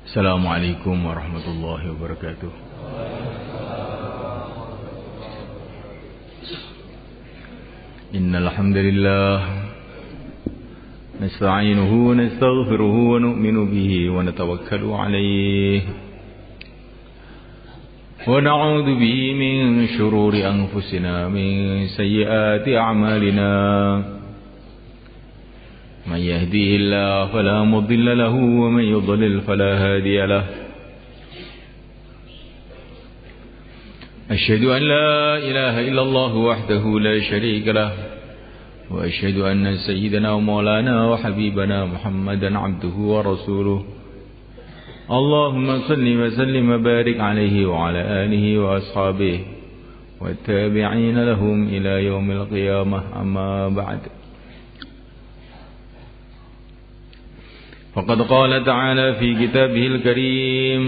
Assalamualaikum warahmatullahi wabarakatuh. Innal hamdalillah nasta'inuhu wa nastaghfiruhu wa nu'minu bihi wa natawakkalu 'alayhi wa na'udzu bihi min shururi anfusina min sayyiati a'malina. من يهديه الله فلا مضل له ومن يضلل فلا هادي له. أشهد أن لا إله إلا الله وحده لا شريك له وأشهد أن سيدنا ومولانا وحبيبنا محمدا عبده ورسوله. اللهم صل وسلم وبارك عليه وعلى آله وأصحابه والتابعين لهم إلى يوم القيامة. أما بعد، فقد قال تعالى في كتابه الكريم: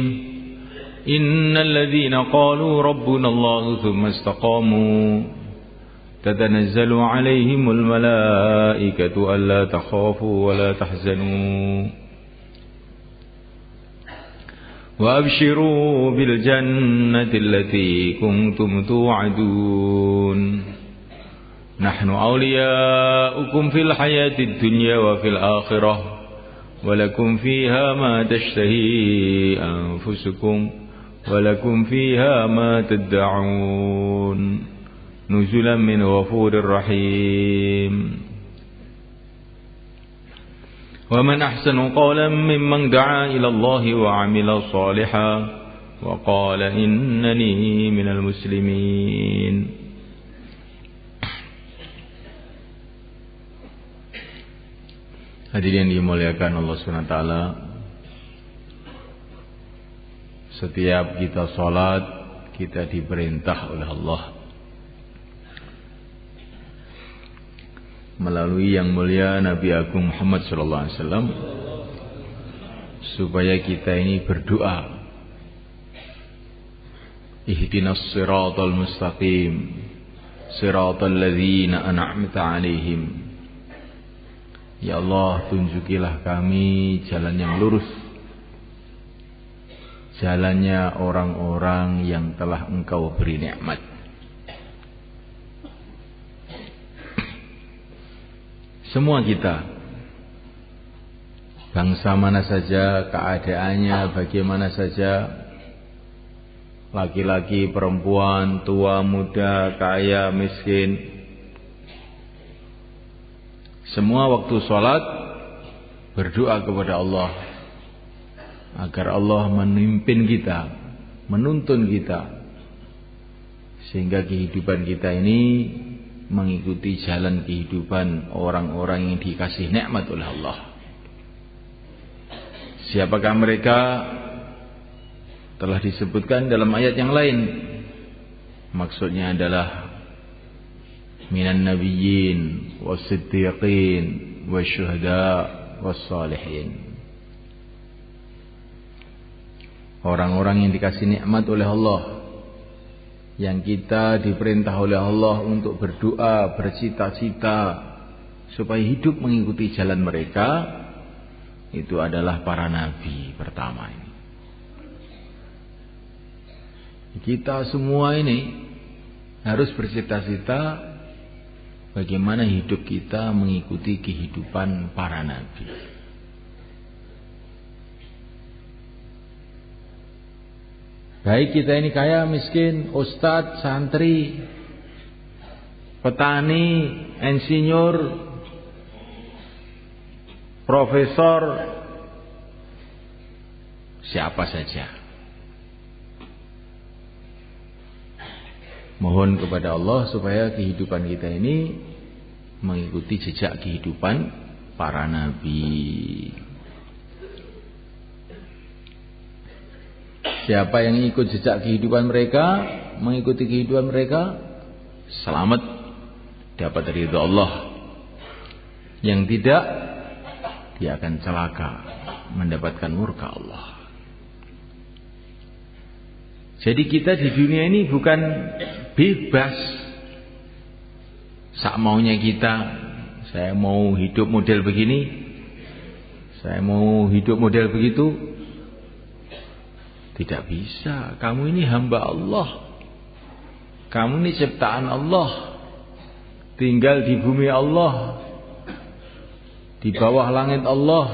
إن الذين قالوا ربنا الله ثم استقاموا تتنزل عليهم الملائكة ألا تخافوا ولا تحزنوا وأبشروا بالجنة التي كنتم توعدون نحن أولياؤكم في الحياة الدنيا وفي الآخرة ولكم فيها ما تشتهي أنفسكم ولكم فيها ما تدعون نزلا من غفور رحيم. ومن أحسن قولا ممن دعا إلى الله وعمل صالحا وقال إنني من المسلمين. Hadirin dimuliakan Allah SWT, setiap kita sholat, kita diperintah oleh Allah melalui yang mulia Nabi Agung Muhammad SAW supaya kita ini berdoa, ihdinas siratal mustaqim siratal ladzina an'amta alaihim. Ya Allah, tunjukilah kami jalan yang lurus, jalannya orang-orang yang telah Engkau beri nikmat. Semua kita, bangsa mana saja, keadaannya bagaimana saja, laki-laki, perempuan, tua, muda, kaya, miskin, semua waktu sholat berdoa kepada Allah agar Allah memimpin kita, menuntun kita, sehingga kehidupan kita ini mengikuti jalan kehidupan orang-orang yang dikasih nikmat oleh Allah. Siapakah mereka? Telah disebutkan dalam ayat yang lain. Maksudnya adalah minan nabiyyin was-siddiqin wasyuhada was-salihin. Orang-orang yang dikasih nikmat oleh Allah, yang kita diperintah oleh Allah untuk berdoa, bercita-cita supaya hidup mengikuti jalan mereka, itu adalah para nabi pertama ini. Kita semua ini harus bercita-cita bagaimana hidup kita mengikuti kehidupan para nabi. Baik kita ini kaya, miskin, ustadz, santri, petani, insinyur, profesor, siapa saja. Mohon kepada Allah supaya kehidupan kita ini mengikuti jejak kehidupan para nabi. Siapa yang ikut jejak kehidupan mereka, mengikuti kehidupan mereka, selamat, dapat ridha Allah. Yang tidak, dia akan celaka, mendapatkan murka Allah. Jadi kita di dunia ini bukan bebas sak maunya kita. Saya mau hidup model begini, saya mau hidup model begitu. Tidak bisa. Kamu ini hamba Allah, kamu ini ciptaan Allah, tinggal di bumi Allah, di bawah langit Allah,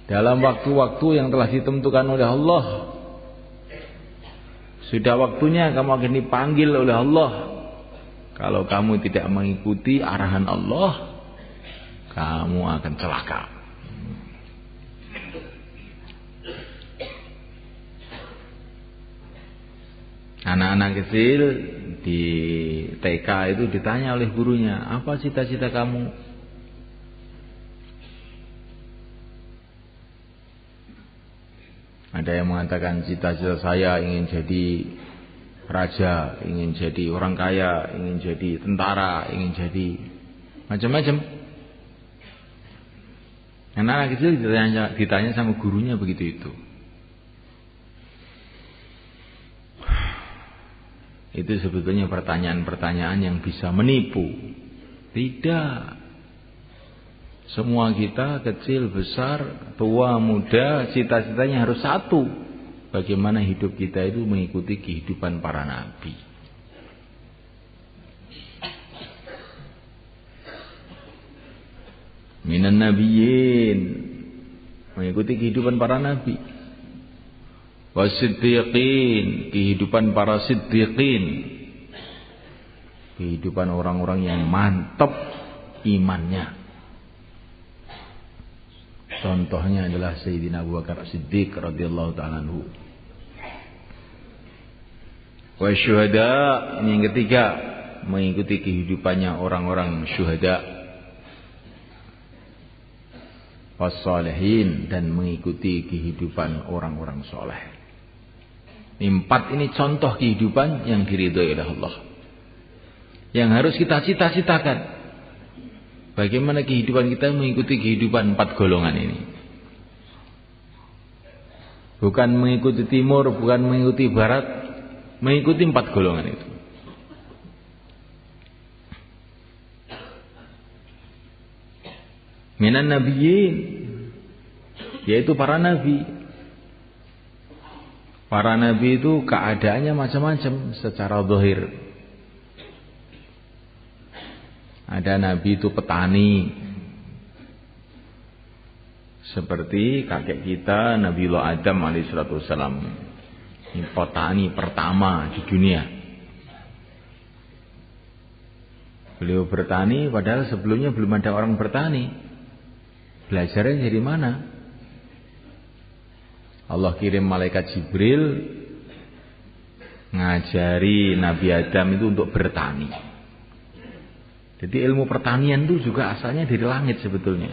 dalam waktu-waktu yang telah ditentukan oleh Allah. Sudah waktunya kamu akan dipanggil oleh Allah. Kalau kamu tidak mengikuti arahan Allah, kamu akan celaka. Anak-anak kecil di TK itu ditanya oleh gurunya, apa cita-cita kamu? Ada yang mengatakan cita-cita saya ingin jadi raja, ingin jadi orang kaya, ingin jadi tentara, ingin jadi macam-macam. Anak-anak kecil ditanya sama gurunya begitu itu. Itu sebetulnya pertanyaan-pertanyaan yang bisa menipu. Tidak. Semua kita kecil, besar, tua, muda, cita-citanya harus satu. Bagaimana hidup kita itu mengikuti kehidupan para nabi. Minan nabiyyin, mengikuti kehidupan para nabi. Wasiddiqin, kehidupan para siddiqin, kehidupan orang-orang yang mantap imannya. Contohnya adalah Sayyidina Abu Bakar Siddiq radhiyallahu ta'ala anhu. Wa syuhada, ini yang ketiga, mengikuti kehidupannya orang-orang syuhada. Wassalihin, dan mengikuti kehidupan orang-orang soleh. Empat ini contoh kehidupan yang diridhoi oleh Allah, yang harus kita cita-citakan. Bagaimana kehidupan kita mengikuti kehidupan empat golongan ini. Bukan mengikuti timur, bukan mengikuti barat, mengikuti empat golongan itu. Minan nabiyyin, yaitu para nabi. Para nabi itu keadaannya macam-macam secara zahir. Ada nabi itu petani, seperti kakek kita Nabiullah Adam alaihissalam. Ini petani pertama di dunia. Beliau bertani padahal sebelumnya belum ada orang bertani. Belajarnya dari mana? Allah kirim malaikat Jibril ngajari Nabi Adam itu untuk bertani. Jadi ilmu pertanian itu juga asalnya dari langit sebetulnya.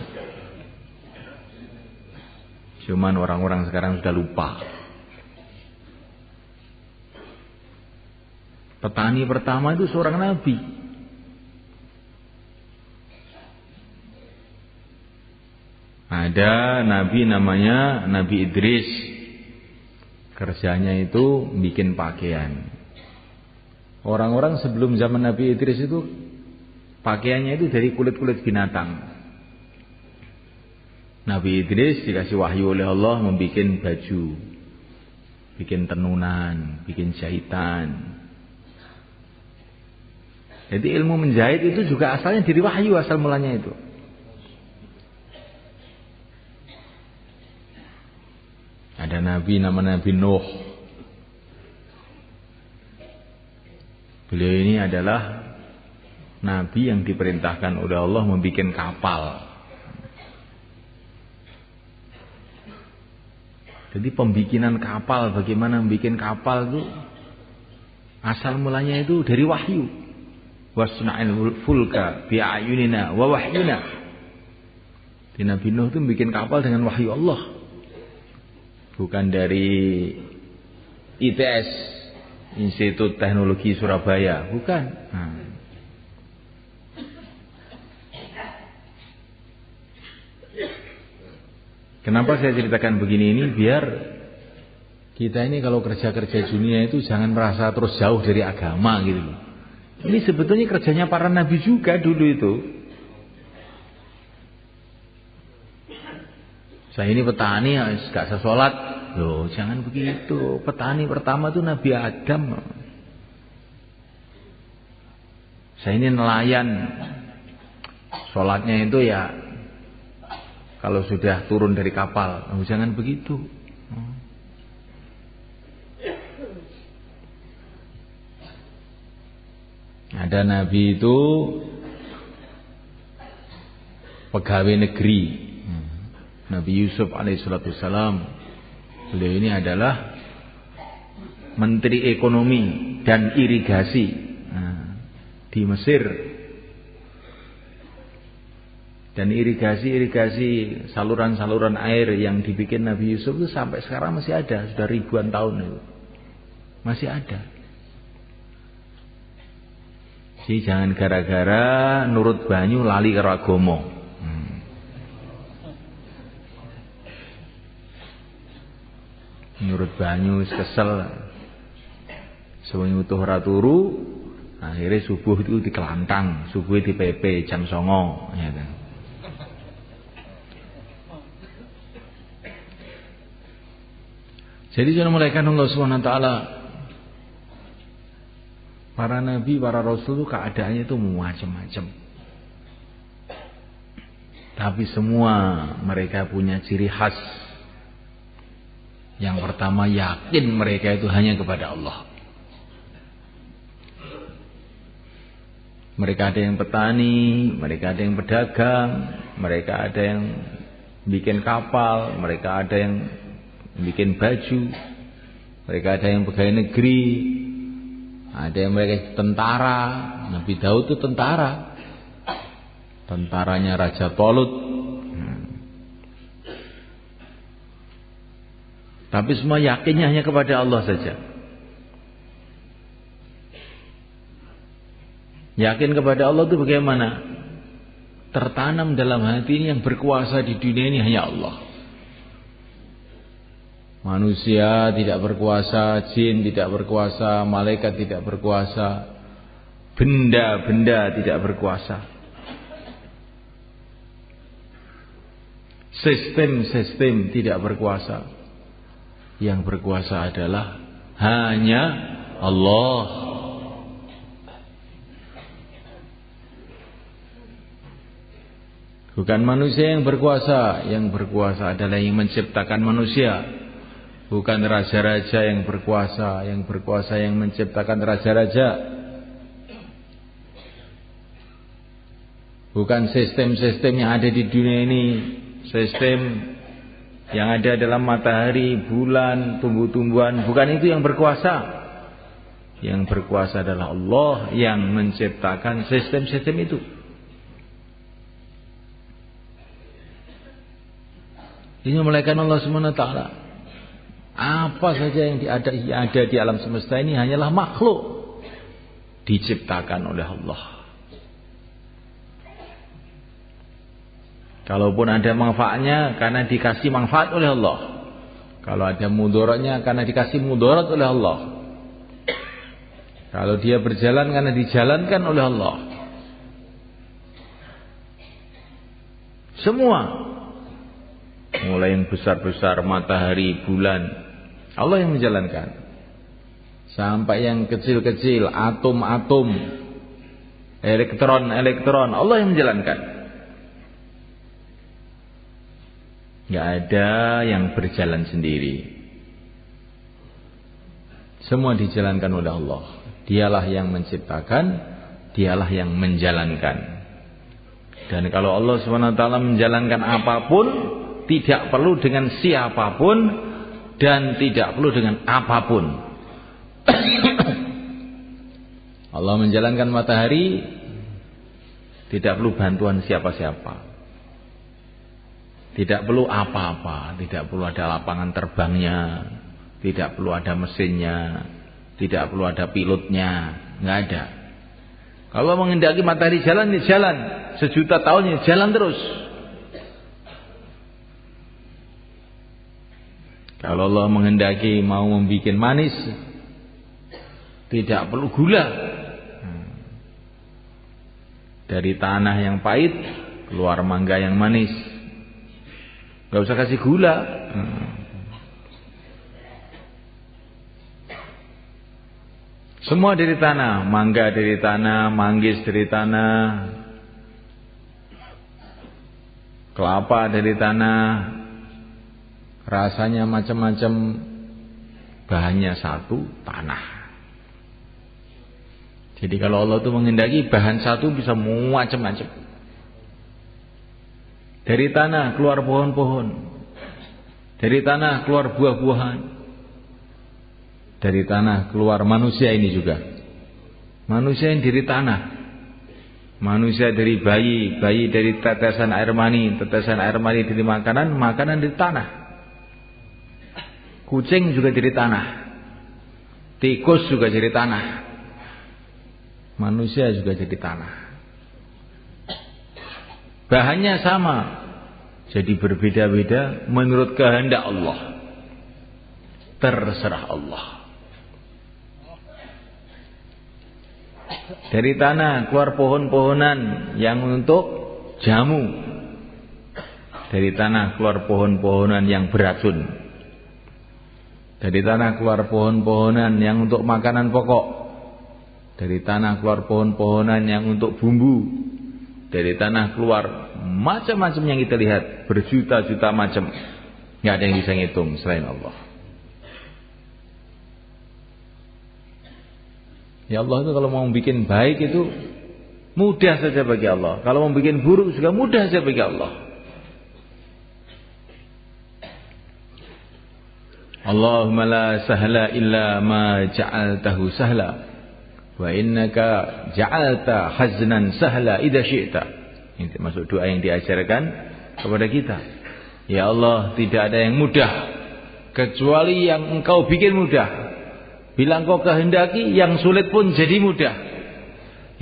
Cuman orang-orang sekarang sudah lupa. Petani pertama itu seorang nabi. Ada nabi namanya Nabi Idris. Kerjanya itu bikin pakaian. Orang-orang sebelum zaman Nabi Idris itu pakaiannya itu dari kulit-kulit binatang. Nabi Idris dikasih wahyu oleh Allah membuat baju, bikin tenunan, bikin jahitan. Jadi ilmu menjahit itu juga asalnya dari wahyu, asal mulanya itu. Ada nabi nama Nabi Nuh. Beliau ini adalah nabi yang diperintahkan oleh Allah membuat kapal. Jadi pembikinan kapal, bagaimana membuat kapal itu asal mulanya itu dari wahyu. Wasna'il fulka bi'ayunina wa wahyina. Di Nabi Nuh itu membuat kapal dengan wahyu Allah. Bukan dari ITS, Institut Teknologi Surabaya, bukan. Kenapa saya ceritakan begini ini? Biar Kita ini kalau kerja-kerja dunia itu jangan merasa terus jauh dari agama gitu. Ini sebetulnya kerjanya para nabi juga dulu itu. Saya ini petani, gak usah sholat. Loh, jangan begitu. Petani pertama itu Nabi Adam. Saya ini nelayan. Sholatnya itu ya kalau sudah turun dari kapal. Loh, jangan begitu. Ada Nabi itu pegawai negeri. Nabi Yusuf alaihissalam, beliau ini adalah Menteri Ekonomi dan Irigasi di Mesir. Dan irigasi saluran-saluran air yang dibikin Nabi Yusuf itu sampai sekarang masih ada, sudah ribuan tahun itu. Masih ada. Jadi jangan gara-gara nurut banyu lali karo agama. Nurut banyu kesel, sewengi utuh ora turu, akhirnya subuh itu dikelantang, subuh di PP jam 09.00 ya kan. Jadi jangan mulaikan Allah Subhanahu wa taala. Para nabi, para rasul itu keadaannya itu macam-macam. Tapi semua mereka punya ciri khas. Yang pertama, yakin mereka itu hanya kepada Allah. Mereka ada yang petani, mereka ada yang pedagang, mereka ada yang bikin kapal, mereka ada yang bikin baju, mereka ada yang pegawai negeri, ada yang mereka tentara. Nabi Daud itu tentara, tentaranya Raja Tolut. Tapi semua yakinnya hanya kepada Allah saja. Yakin kepada Allah itu bagaimana? Tertanam dalam hati ini yang berkuasa di dunia ini hanya Allah. Manusia tidak berkuasa, jin tidak berkuasa, malaikat tidak berkuasa, benda-benda tidak berkuasa. Sistem-sistem tidak berkuasa. Yang berkuasa adalah hanya Allah. Bukan manusia yang berkuasa. Yang berkuasa adalah yang menciptakan manusia. Bukan raja-raja yang berkuasa. Yang berkuasa yang menciptakan raja-raja. Bukan sistem-sistem yang ada di dunia ini. Sistem yang ada dalam matahari, bulan, tumbuh-tumbuhan. Bukan itu yang berkuasa. Yang berkuasa adalah Allah yang menciptakan sistem-sistem itu. Ini memuliakan Allah Subhanahu wa taala. Apa saja yang ada di alam semesta ini hanyalah makhluk diciptakan oleh Allah. Kalaupun ada manfaatnya karena dikasih manfaat oleh Allah. Kalau ada mudaratnya karena dikasih mudarat oleh Allah. Kalau dia berjalan karena dijalankan oleh Allah. Semua, mulai yang besar-besar, matahari, bulan, Allah yang menjalankan. Sampai yang kecil-kecil, atom-atom, elektron-elektron, Allah yang menjalankan. Gak ada yang berjalan sendiri. Semua dijalankan oleh Allah. Dialah yang menciptakan, dialah yang menjalankan. Dan kalau Allah SWT menjalankan apapun, tidak perlu dengan siapapun dan tidak perlu dengan apapun. Allah menjalankan matahari, tidak perlu bantuan siapa-siapa. Tidak perlu apa-apa, tidak perlu ada lapangan terbangnya, tidak perlu ada mesinnya, tidak perlu ada pilotnya, nggak ada. Kalau menghendaki matahari jalan, ya jalan. Sejuta tahunnya jalan terus. Kalau Allah menghendaki mau membuat manis, tidak perlu gula. Dari tanah yang pahit keluar mangga yang manis. Gak usah kasih gula. Semua dari tanah, mangga dari tanah, manggis dari tanah, kelapa dari tanah, rasanya macam-macam, bahannya satu, tanah. Jadi kalau Allah itu menghendaki bahan satu bisa macam-macam. Dari tanah keluar pohon-pohon, dari tanah keluar buah-buahan. Dari tanah keluar manusia ini juga. Manusia yang dari tanah. Manusia dari bayi, bayi dari tetesan air mani, tetesan air mani dari makanan, makanan dari tanah. Kucing juga dari tanah. Tikus juga dari tanah. Manusia juga jadi tanah. Bahannya sama, jadi berbeda-beda menurut kehendak Allah. Terserah Allah. Dari tanah keluar pohon-pohonan yang untuk jamu. Dari tanah keluar pohon-pohonan yang beracun. Dari tanah keluar pohon-pohonan yang untuk makanan pokok. Dari tanah keluar pohon-pohonan yang untuk bumbu. Dari tanah keluar macam-macam yang kita lihat, berjuta-juta macam. Nggak ada yang bisa ngitung selain Allah. Ya Allah itu kalau mau bikin baik itu mudah saja bagi Allah. Kalau mau bikin buruk juga mudah saja bagi Allah. Allahumma la sahla illa ma ja'altahu sahla wa innaka ja'alta haznan sahla idza syi'ta. Ini termasuk doa yang diajarkan kepada kita. Ya Allah, tidak ada yang mudah kecuali yang Engkau bikin mudah. Bila Engkau kehendaki, yang sulit pun jadi mudah.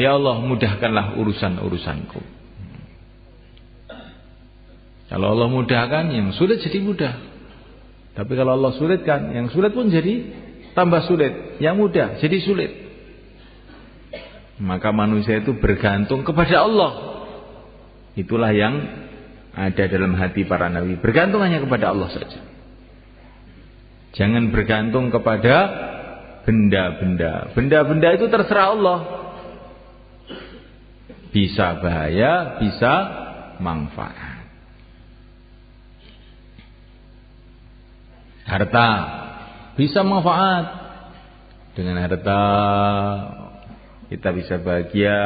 Ya Allah, mudahkanlah urusan-urusanku. Kalau Allah mudahkan, yang sulit jadi mudah. Tapi kalau Allah sulitkan, yang sulit pun jadi tambah sulit. Yang mudah jadi sulit. Maka manusia itu bergantung kepada Allah. Itulah yang ada dalam hati para nabi. Bergantung hanya kepada Allah saja. Jangan bergantung kepada benda-benda. Benda-benda itu terserah Allah. Bisa bahaya, bisa manfaat. Harta bisa manfaat. Dengan harta kita bisa bahagia,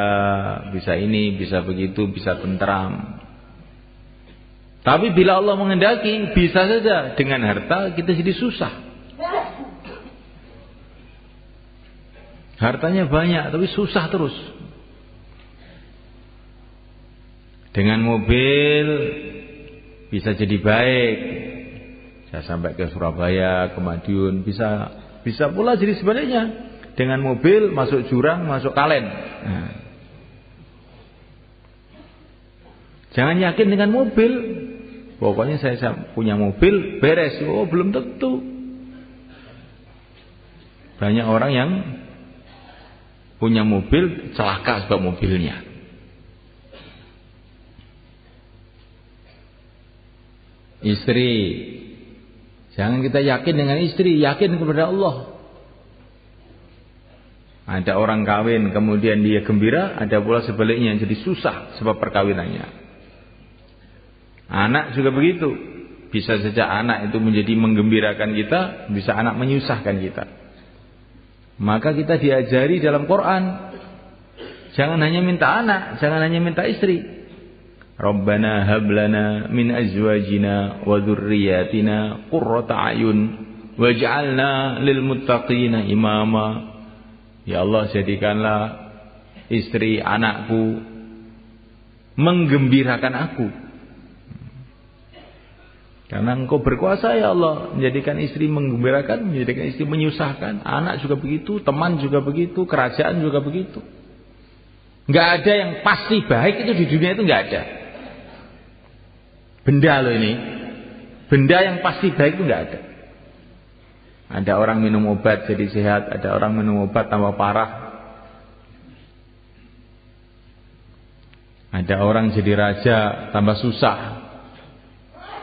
bisa ini, bisa begitu, bisa tentram. Tapi bila Allah menghendaki, bisa saja dengan harta kita jadi susah. Hartanya banyak tapi susah terus. Dengan mobil bisa jadi baik. Saya sampai ke Surabaya, ke Madiun, bisa pula jadi sebaliknya. Dengan mobil masuk jurang, masuk kalen. Nah. Jangan yakin dengan mobil. Pokoknya saya punya mobil beres. Oh, belum tentu. Banyak orang yang punya mobil celaka sebab mobilnya. Istri, jangan kita yakin dengan istri, yakin kepada Allah. Ada orang kawin kemudian dia gembira, ada pula sebaliknya jadi susah sebab perkawinannya. Anak juga begitu. Bisa saja anak itu menjadi menggembirakan kita, bisa anak menyusahkan kita. Maka kita diajari dalam Quran, jangan hanya minta anak, jangan hanya minta istri. Rabbana hablana min azwajina wa dzurriyyatina qurrata a'yun waj'alna lil muttaqina imama. Ya Allah, jadikanlah istri anakku menggembirakan aku. Karena Engkau berkuasa ya Allah, menjadikan istri menggembirakan, menjadikan istri menyusahkan. Anak juga begitu, teman juga begitu, kerajaan juga begitu. Enggak ada yang pasti baik itu di dunia itu enggak ada. Benda loh ini. Benda yang pasti baik itu enggak ada. Ada orang minum obat jadi sehat, ada orang minum obat tambah parah. Ada orang jadi raja tambah susah.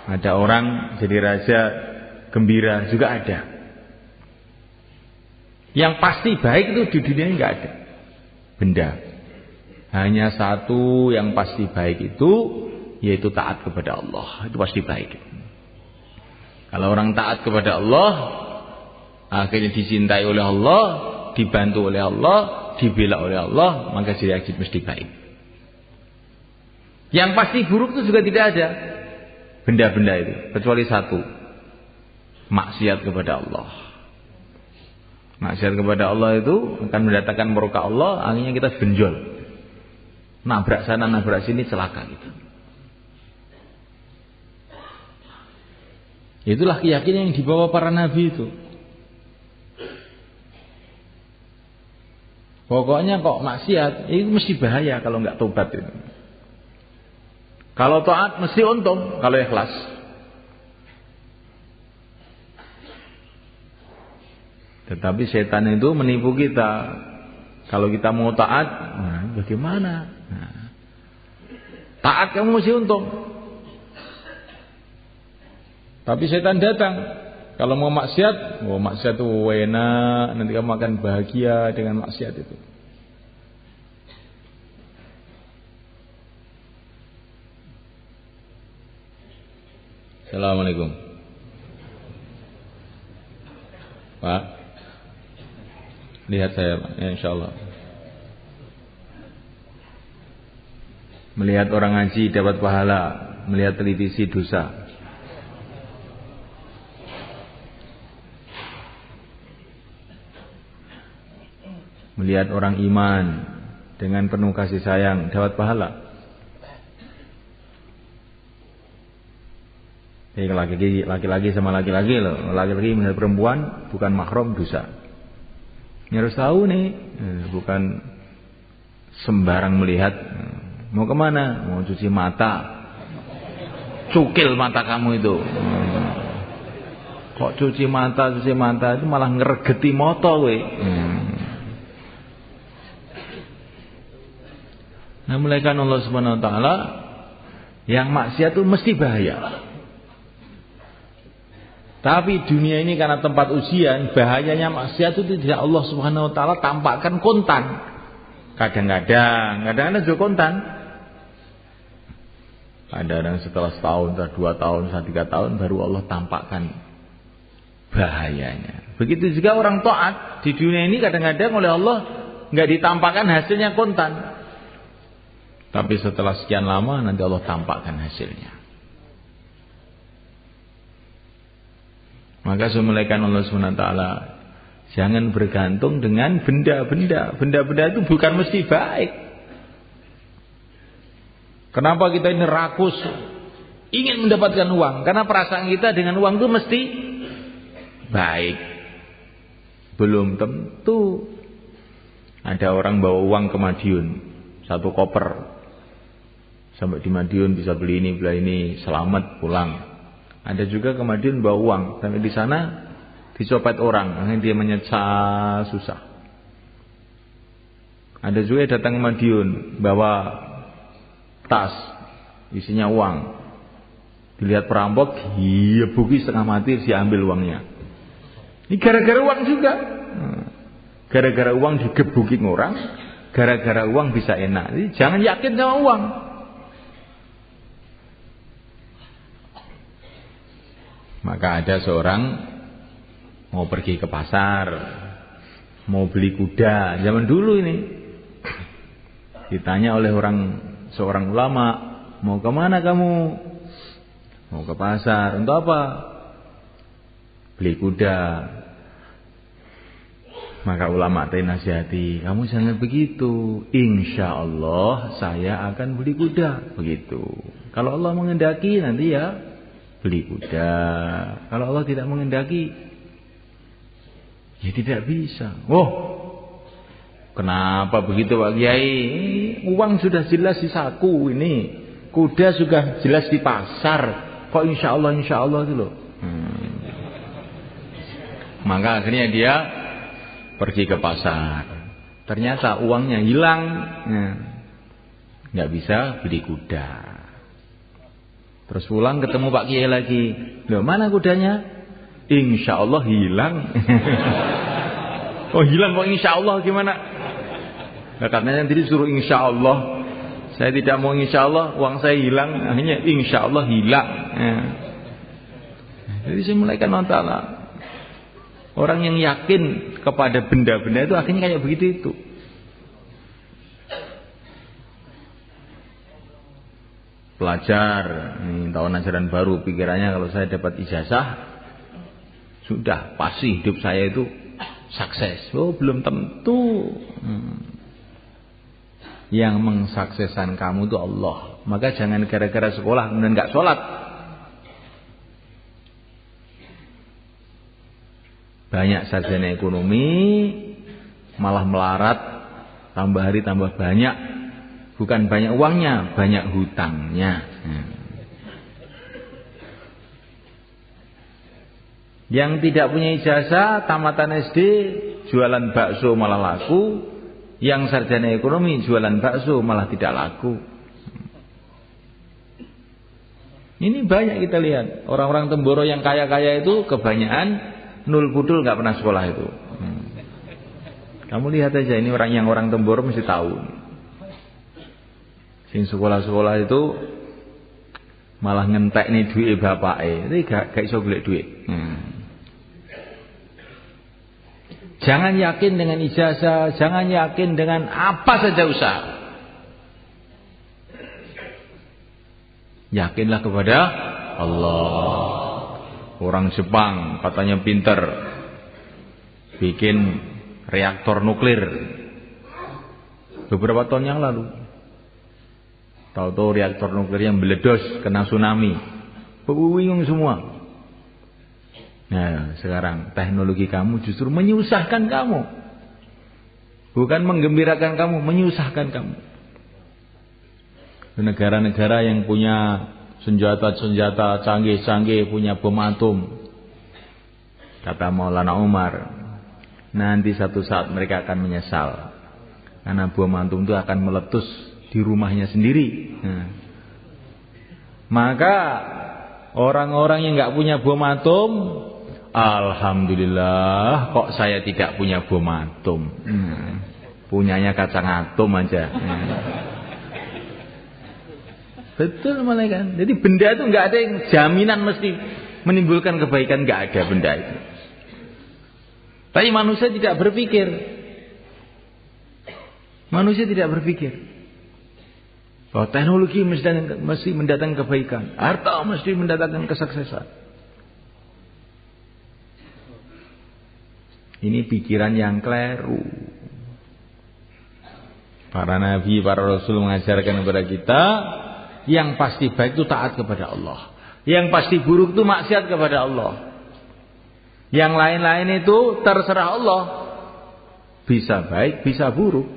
Ada orang jadi raja gembira juga ada. Yang pasti baik itu di dunia ini nggak ada benda. Hanya satu yang pasti baik itu, yaitu taat kepada Allah. Itu pasti baik. Kalau orang taat kepada Allah, akhirnya dicintai oleh Allah, dibantu oleh Allah, dibela oleh Allah, maka jadi mesti baik. Yang pasti buruk itu juga tidak ada benda-benda itu, kecuali satu, maksiat kepada Allah. Maksiat kepada Allah itu akan mendatangkan murka Allah, akhirnya kita benjol, nabrak sana nabrak sini, celaka gitu. Itulah keyakinan yang dibawa para nabi itu. Pokoknya kok maksiat itu mesti bahaya kalau nggak tobat itu. Kalau taat mesti untung kalau ikhlas. Tetapi setan itu menipu kita. Kalau kita mau taat, nah, bagaimana? Nah, taat kamu mesti untung. Tapi setan datang. Kalau mau maksiat, maksiat itu enak, nanti kamu akan bahagia dengan maksiat itu. Assalamualaikum. Pak, lihat saya, ya, insyaallah. Melihat orang ngaji dapat pahala, melihat televisi dosa. Melihat orang iman dengan penuh kasih sayang dapat pahala. Laki-laki sama laki-laki loh. Laki-laki melihat perempuan bukan mahram dosa. Ini harus tahu nih, bukan sembarang melihat. Mau kemana? Mau cuci mata. Cukil mata kamu itu. Kok cuci mata itu malah ngeregeti moto we. Nah, mulaikan Allah Subhanahu wa taala yang maksiat itu mesti bahaya. Tapi dunia ini karena tempat ujian, bahayanya maksiat itu tidak Allah Subhanahu wa taala tampakkan kontan. Kadang-kadang juga kontan. Kadang-kadang setelah setahun, setelah 2 tahun, setelah 3 tahun baru Allah tampakkan bahayanya. Begitu juga orang taat di dunia ini kadang-kadang oleh Allah enggak ditampakkan hasilnya kontan. Tapi setelah sekian lama nanti Allah tampakkan hasilnya. Maka semulaikan Allah SWT, jangan bergantung dengan benda-benda. Benda-benda itu bukan mesti baik. Kenapa kita ini rakus ingin mendapatkan uang? Karena perasaan kita dengan uang itu mesti baik. Belum tentu. Ada orang bawa uang ke Madiun, 1 koper. Sampai di Madiun bisa beli ini, selamat pulang. Ada juga ke Madiun bawa uang, sampai di sana dicopet orang, akhirnya dia menyesal susah. Ada juga yang datang ke Madiun bawa tas isinya uang, dilihat perampok, buki setengah mati, diambil uangnya. Ini gara-gara uang juga. Gara-gara uang digebukin orang, gara-gara uang bisa enak. Jadi jangan yakin sama uang. Maka ada seorang mau pergi ke pasar, mau beli kuda. Zaman dulu ini ditanya oleh seorang ulama, mau kemana kamu? Mau ke pasar. Untuk apa? Beli kuda. Maka ulama tadi nasihati, kamu jangan begitu. Insya Allah saya akan beli kuda. Begitu. Kalau Allah menghendaki nanti ya beli kuda. Kalau Allah tidak menghendaki, ya tidak bisa. Oh, kenapa begitu Pak Kiai? Uang sudah jelas di saku ini, kuda sudah jelas di pasar. Kok insya Allah itu loh. Maka akhirnya dia pergi ke pasar. Ternyata uangnya hilang. Nggak bisa beli kuda. Terus pulang ketemu Pak Kiai lagi. Loh, mana kudanya? Insya Allah hilang. Oh hilang kok insya Allah gimana? Nah, katanya tadi suruh insya Allah. Saya tidak mau insya Allah, uang saya hilang. Akhirnya insya Allah hilang. Jadi saya mulai kan ta'ala. Orang yang yakin kepada benda-benda itu akhirnya kayak begitu itu. Pelajar, ini tahun ajaran baru, pikirannya kalau saya dapat ijazah, sudah pasti hidup saya itu sukses. Oh belum tentu. Yang mensukseskan kamu itu Allah. Maka jangan gara-gara sekolah kemudian nggak sholat. Banyak sarjana ekonomi malah melarat, tambah hari tambah banyak. Bukan banyak uangnya, banyak hutangnya. Yang tidak punya ijazah, tamatan SD, jualan bakso malah laku. Yang sarjana ekonomi jualan bakso malah tidak laku. Ini banyak kita lihat. Orang-orang Temboro yang kaya-kaya itu kebanyakan nul pudul, nggak pernah sekolah itu. Kamu lihat aja ini orang Temboro mesti tahu. Sing sekolah-sekolah itu malah ngentek nih duit bapake. Ini gak iso golek duit. Jangan yakin dengan ijazah, jangan yakin dengan apa saja usaha. Yakinlah kepada Allah. Orang Jepang katanya pinter, bikin reaktor nuklir beberapa tahun yang lalu. Tahu-tahu reaktor nuklir yang meledos kena tsunami, bingung semua. Nah, sekarang teknologi kamu justru menyusahkan kamu. Bukan menggembirakan kamu, menyusahkan kamu. Negara-negara yang punya senjata-senjata canggih-canggih, punya bom atom. Kata Maulana Umar, nanti satu saat mereka akan menyesal. Karena bom atom itu akan meletus di rumahnya sendiri. Maka orang-orang yang nggak punya bom atom, alhamdulillah kok saya tidak punya bom atom. Punyanya kacang atom aja. Betul malah kan. Jadi benda itu nggak ada yang jaminan mesti menimbulkan kebaikan, nggak ada benda itu. Tapi manusia tidak berpikir. Manusia tidak berpikir bahwa teknologi mesti mendatangkan kebaikan, harta mesti mendatangkan kesuksesan. Ini pikiran yang keliru. Para nabi, para rasul mengajarkan kepada kita, yang pasti baik itu taat kepada Allah. Yang pasti buruk itu maksiat kepada Allah. Yang lain-lain itu terserah Allah. Bisa baik, bisa buruk.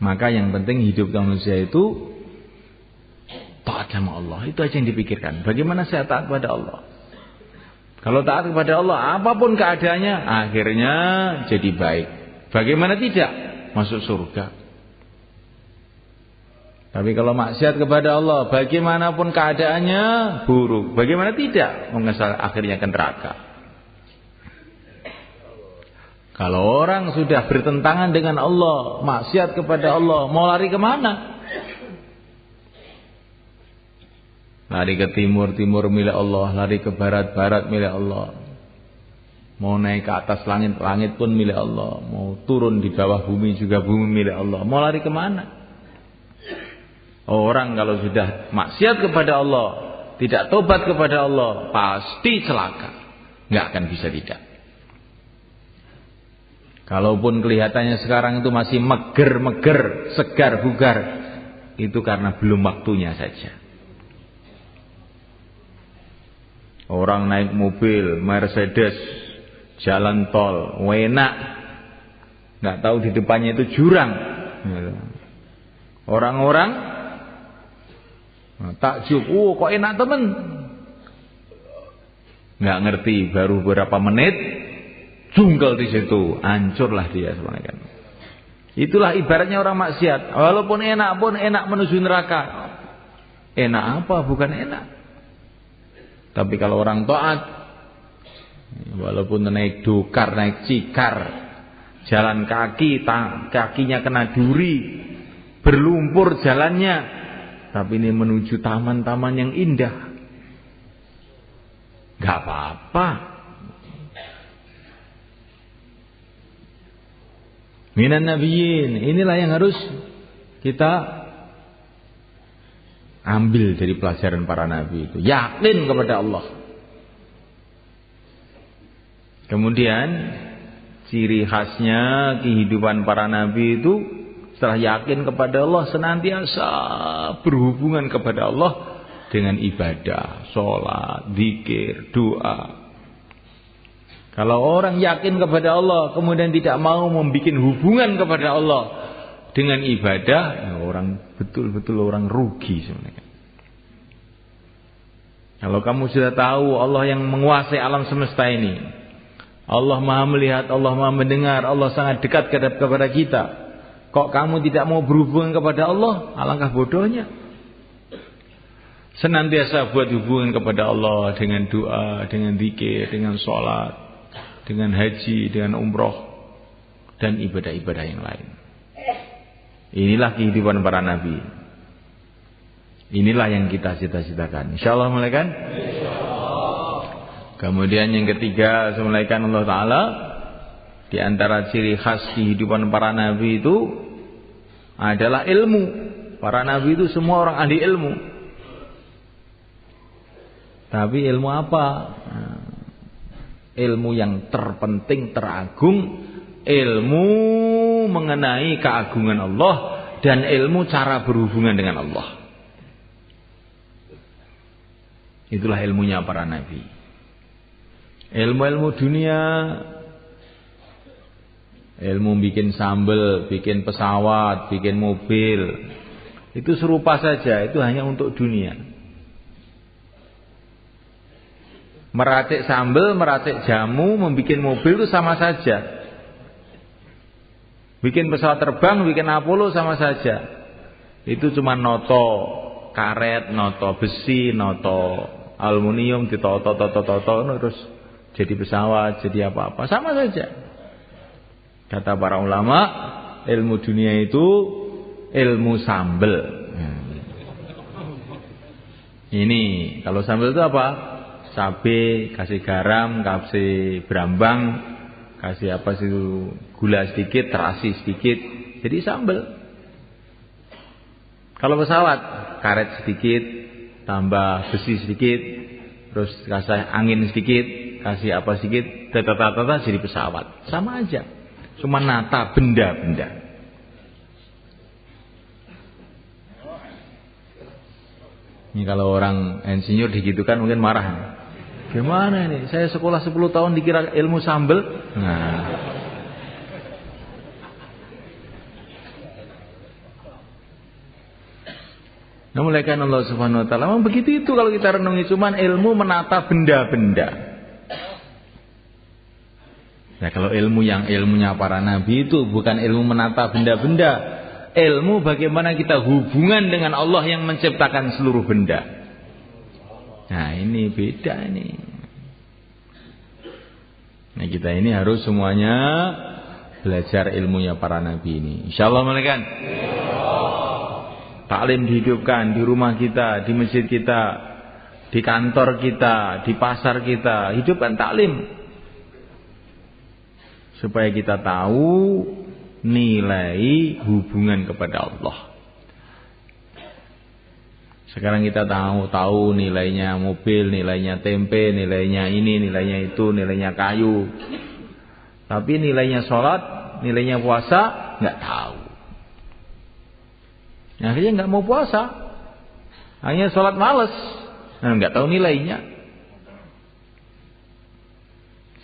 Maka yang penting hidup manusia itu taat sama Allah. Itu aja yang dipikirkan. Bagaimana saya taat kepada Allah? Kalau taat kepada Allah, apapun keadaannya, akhirnya jadi baik. Bagaimana tidak? Masuk surga. Tapi kalau maksiat kepada Allah, bagaimanapun keadaannya, buruk. Bagaimana tidak? Mengesal akhirnya ke neraka. Kalau orang sudah bertentangan dengan Allah, maksiat kepada Allah, mau lari kemana? Lari ke timur, timur milik Allah. Lari ke barat, barat milik Allah. Mau naik ke atas langit, langit pun milik Allah. Mau turun di bawah bumi juga bumi milik Allah. Mau lari kemana? Orang kalau sudah maksiat kepada Allah, tidak tobat kepada Allah, pasti celaka. Nggak akan bisa tidak. Kalaupun kelihatannya sekarang itu masih meger-meger, segar bugar, itu karena belum waktunya saja. Orang naik mobil Mercedes, jalan tol, enak, nggak tahu di depannya itu jurang. Orang-orang takjub, kok enak temen. nggak ngerti, baru beberapa menit jungkel di situ, hancurlah dia sebenarnya. Itulah ibaratnya orang maksiat. Walaupun enak pun enak menuju neraka. Enak apa? Bukan enak. Tapi kalau orang taat, walaupun naik dokar, naik cikar, jalan kaki, kakinya kena duri, berlumpur jalannya, tapi ini menuju taman-taman yang indah, gak apa-apa. Minan nabiyyin, inilah yang harus kita ambil dari pelajaran para nabi itu. Yakin kepada Allah. Kemudian ciri khasnya kehidupan para nabi itu, setelah yakin kepada Allah, senantiasa berhubungan kepada Allah dengan ibadah, sholat, zikir, doa. Kalau orang yakin kepada Allah kemudian tidak mau membuat hubungan kepada Allah dengan ibadah, ya orang betul-betul orang rugi sebenarnya. Kalau kamu sudah tahu Allah yang menguasai alam semesta ini, Allah Maha melihat, Allah Maha mendengar, Allah sangat dekat kepada kita, kok kamu tidak mau berhubungan kepada Allah? Alangkah bodohnya. Senantiasa buat hubungan kepada Allah dengan doa, dengan zikir, dengan sholat, dengan haji, dengan umroh, dan ibadah-ibadah yang lain. Inilah kehidupan para nabi. Inilah yang kita cita-citakan. InsyaAllah mulaikan. Kemudian yang ketiga, semulaikan Allah Ta'ala, di antara ciri khas kehidupan para nabi itu adalah ilmu. Para nabi itu semua orang ahli ilmu. Tapi ilmu apa? Ilmu yang terpenting, teragung, ilmu mengenai keagungan Allah dan ilmu cara berhubungan dengan Allah. Itulah ilmunya para nabi. Ilmu-ilmu dunia, ilmu bikin sambal, bikin pesawat, bikin mobil, itu serupa saja, itu hanya untuk dunia. Meracik sambal, meracik jamu, membuat mobil itu sama saja. Bikin pesawat terbang, bikin Apollo sama saja. Itu cuma noto karet, noto besi, noto aluminium, ditoto terus jadi pesawat, jadi apa-apa, sama saja. Kata para ulama, ilmu dunia itu ilmu sambal. Ini kalau sambal itu apa? Cabai, kasih garam, kasih berambang, kasih apa sih, gula sedikit, terasi sedikit, jadi sambal. Kalau pesawat, karet sedikit, tambah besi sedikit, terus kasih angin sedikit, kasih apa sedikit, tata-tata jadi pesawat. Sama aja, cuma nata benda-benda. Ini kalau orang insinyur digitukan mungkin marah. Gimana ini? Saya sekolah 10 tahun dikira ilmu sambel. Nah. Mulaikan Allah Subhanahu wa taala. Memang begitu itu kalau kita renungi, cuman ilmu menata benda-benda. Nah, kalau ilmu yang ilmunya para nabi itu bukan ilmu menata benda-benda. Ilmu bagaimana kita hubungan dengan Allah yang menciptakan seluruh benda. Nah, ini beda ini. Nah, kita ini harus semuanya belajar ilmunya para nabi ini. InsyaAllah malaikat. Taklim dihidupkan di rumah kita, di masjid kita, di kantor kita, di pasar kita. Hidupkan taklim. Supaya kita tahu nilai hubungan kepada Allah. Sekarang kita tahu nilainya mobil, nilainya tempe, nilainya ini, nilainya itu, nilainya kayu. Tapi nilainya sholat, nilainya puasa, nggak tahu. Akhirnya nggak mau puasa, hanya sholat males, nggak tahu nilainya.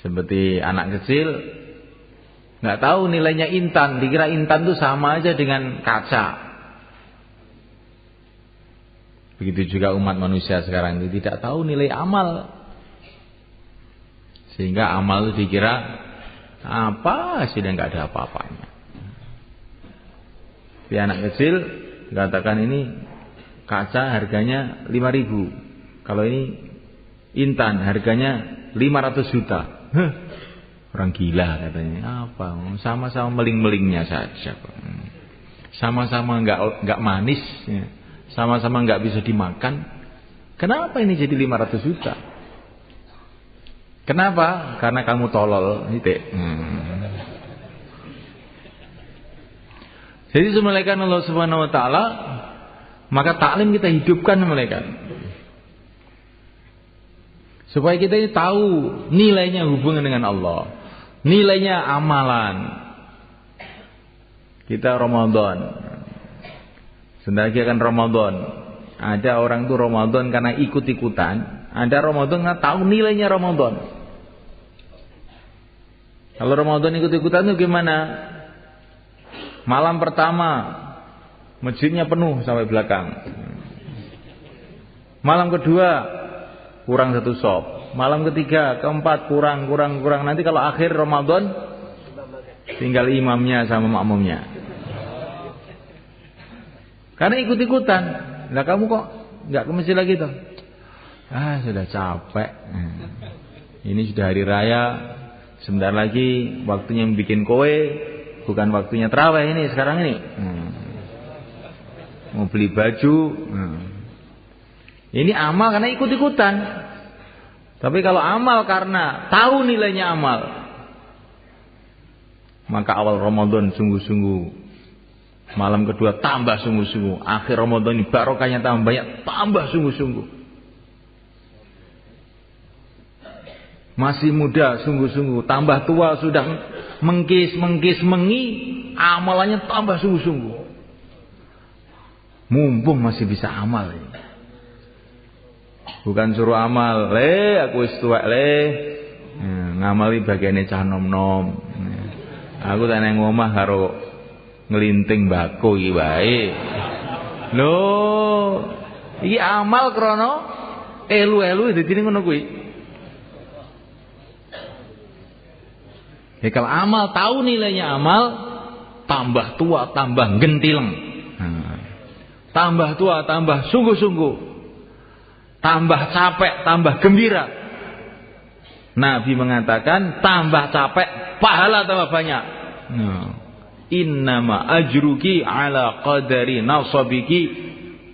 Seperti anak kecil, nggak tahu nilainya intan, dikira intan itu sama aja dengan kaca. Begitu juga umat manusia sekarang ini tidak tahu nilai amal. Sehingga amal itu dikira apa sih, dan nggak ada apa-apanya. Di anak kecil dikatakan ini kaca harganya 5.000. Kalau ini intan harganya 500 juta. Orang gila katanya. Apa? Sama-sama meling-melingnya saja. Sama-sama nggak manis, sama-sama nggak bisa dimakan. Kenapa ini jadi 500 juta? Kenapa? Karena kamu tolol. Jadi semulaikan Allah Subhanahu Wa Taala, maka taklim kita hidupkan semulaikan, supaya kita ini tahu nilainya hubungan dengan Allah, nilainya amalan. Kita Ramadan, sebentar lagi akan Ramadan. Ada orang tuh Ramadan karena ikut-ikutan, ada Ramadan karena tahu nilainya Ramadan. Kalau Ramadan ikut-ikutan itu gimana? Malam pertama masjidnya penuh sampai belakang. Malam kedua kurang 1 sop. Malam ketiga, keempat kurang. Nanti kalau akhir Ramadan tinggal imamnya sama makmumnya. Karena ikut-ikutan. Lah kamu kok nggak ke masjid lagi tuh? Sudah capek. Ini sudah hari raya. Sebentar lagi waktunya bikin kue. Bukan waktunya tarawih ini sekarang ini. Mau beli baju. Ini amal karena ikut-ikutan. Tapi kalau amal karena tahu nilainya amal, maka awal Ramadan sungguh-sungguh, malam kedua tambah sungguh-sungguh, akhir Ramadan ini barokahnya tambah banyak, tambah sungguh-sungguh. Masih muda sungguh-sungguh, tambah tua sudah mengkis amalannya tambah sungguh-sungguh. Mumpung masih bisa amal ini. Bukan suruh amal, aku wis tuwek ngamali bagiane cah nom-nom. Aku tak nang omah karo nglinting bako iki wae. Lho, iki amal krana elu-elu dadi ngono kuwi. Ya kalau amal, tahu nilainya amal, tambah tua, tambah gentileng. Tambah tua, tambah sungguh-sungguh. Tambah capek, tambah gembira. Nabi mengatakan, tambah capek, pahala tambah banyak. Innama ajruki ala qadari nasabiki.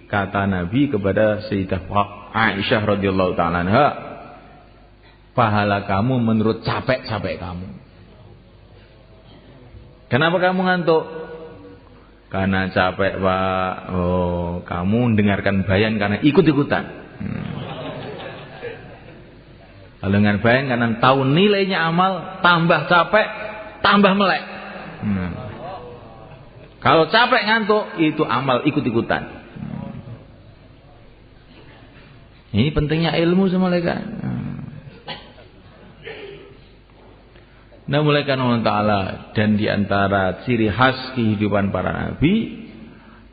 Kata Nabi kepada Sayyidah Aisyah radhiyallahu ta'ala anha, pahala kamu menurut capek-capek kamu. Kenapa kamu ngantuk? Karena capek, Pak. Kamu dengarkan bayan karena ikut-ikutan. Kalau dengar bayan karena tahu nilainya amal, tambah capek, tambah melek. Kalau capek ngantuk, itu amal ikut-ikutan. Ini pentingnya ilmu sama mereka. Nah, mulaikan Allah Ta'ala, dan diantara ciri khas kehidupan para nabi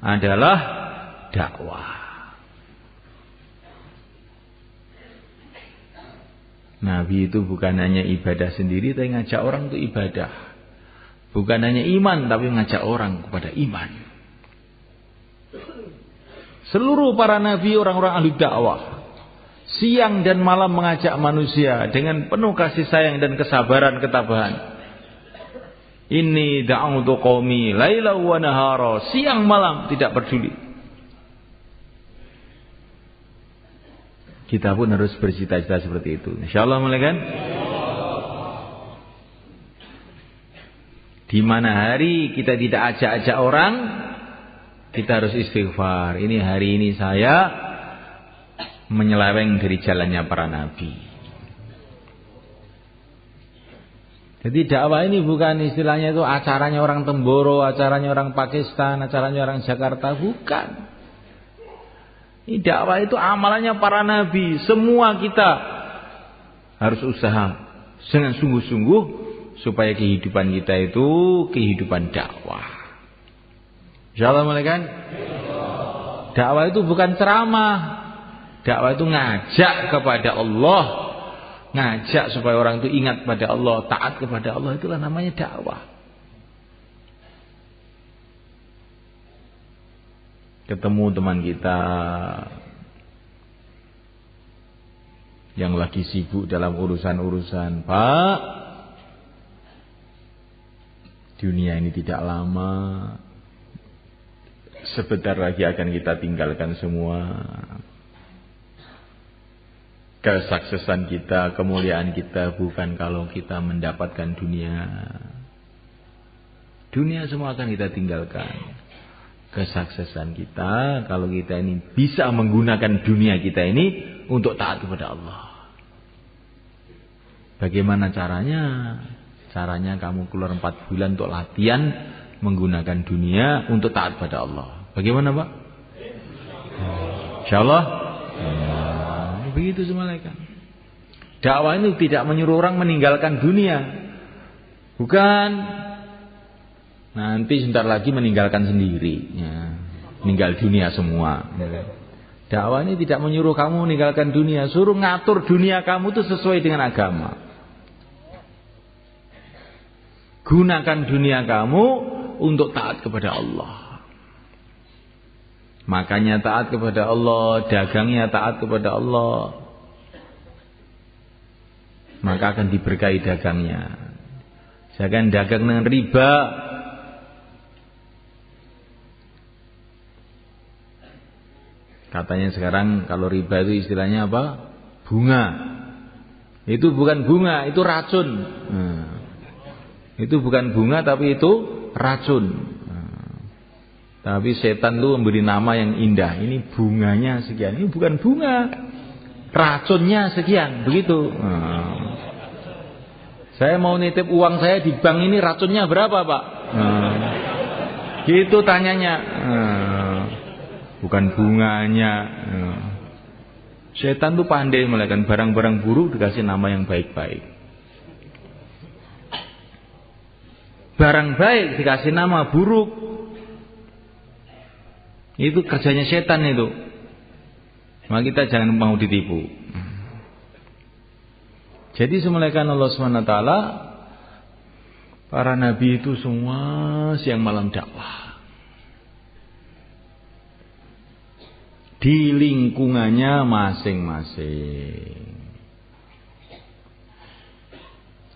adalah dakwah. Nabi itu bukan hanya ibadah sendiri, tapi ngajak orang untuk ibadah. Bukan hanya iman, tapi ngajak orang kepada iman. Seluruh para nabi orang-orang ahli dakwah, siang dan malam mengajak manusia dengan penuh kasih sayang dan kesabaran ketabahan. Inni da'utu qaumi laila wa nahara, siang malam tidak peduli. Kita pun harus bercita-cita seperti itu. Insyaallah mulaikan. Di mana hari kita tidak ajak-ajak orang, kita harus istighfar. Ini hari ini saya menyeleweng dari jalannya para nabi. Jadi dakwah ini bukan istilahnya itu acaranya orang Temboro, acaranya orang Pakistan, acaranya orang Jakarta, bukan. Ini dakwah itu amalannya para nabi. Semua kita harus usaha dengan sungguh-sungguh supaya kehidupan kita itu kehidupan dakwah. Insyaallah mulaikan. Dakwah itu bukan ceramah. Dakwah itu ngajak kepada Allah, ngajak supaya orang itu ingat pada Allah, taat kepada Allah, itulah namanya dakwah. Ketemu teman kita yang lagi sibuk dalam urusan-urusan, Pak, dunia ini tidak lama, sebentar lagi akan kita tinggalkan semua. Kesuksesan kita, kemuliaan kita bukan kalau kita mendapatkan dunia. Dunia semua akan kita tinggalkan. Kesuksesan kita kalau kita ini bisa menggunakan dunia kita ini untuk taat kepada Allah. Bagaimana caranya? Caranya kamu keluar 4 bulan untuk latihan menggunakan dunia untuk taat pada Allah. Bagaimana, Pak? Insyaallah. Begitu semalaikat. Dakwah itu tidak menyuruh orang meninggalkan dunia. Bukan. Nanti sebentar lagi meninggalkan sendiri. Ya. Meninggal dunia semua. Dakwah ini tidak menyuruh kamu meninggalkan dunia. Suruh ngatur dunia kamu itu sesuai dengan agama. Gunakan dunia kamu untuk taat kepada Allah. Makanya taat kepada Allah, dagangnya taat kepada Allah, maka akan diberkahi dagangnya. Jangan dagang dengan riba. Katanya sekarang kalau riba itu istilahnya apa? Bunga. Itu bukan bunga, itu racun. Itu bukan bunga tapi itu racun. Tapi setan itu memberi nama yang indah. Ini bunganya sekian. Ini bukan bunga, racunnya sekian. Begitu. Saya mau nitip uang saya di bank ini, racunnya berapa, Pak? Gitu tanyanya. Bukan bunganya. Setan tuh pandai melakukan barang-barang buruk dikasih nama yang baik-baik. Barang baik dikasih nama buruk. Itu kerjanya setan itu. Maka kita jangan mau ditipu. Jadi semulaikan Allah SWT, para nabi itu semua siang malam dakwah. Di lingkungannya masing-masing.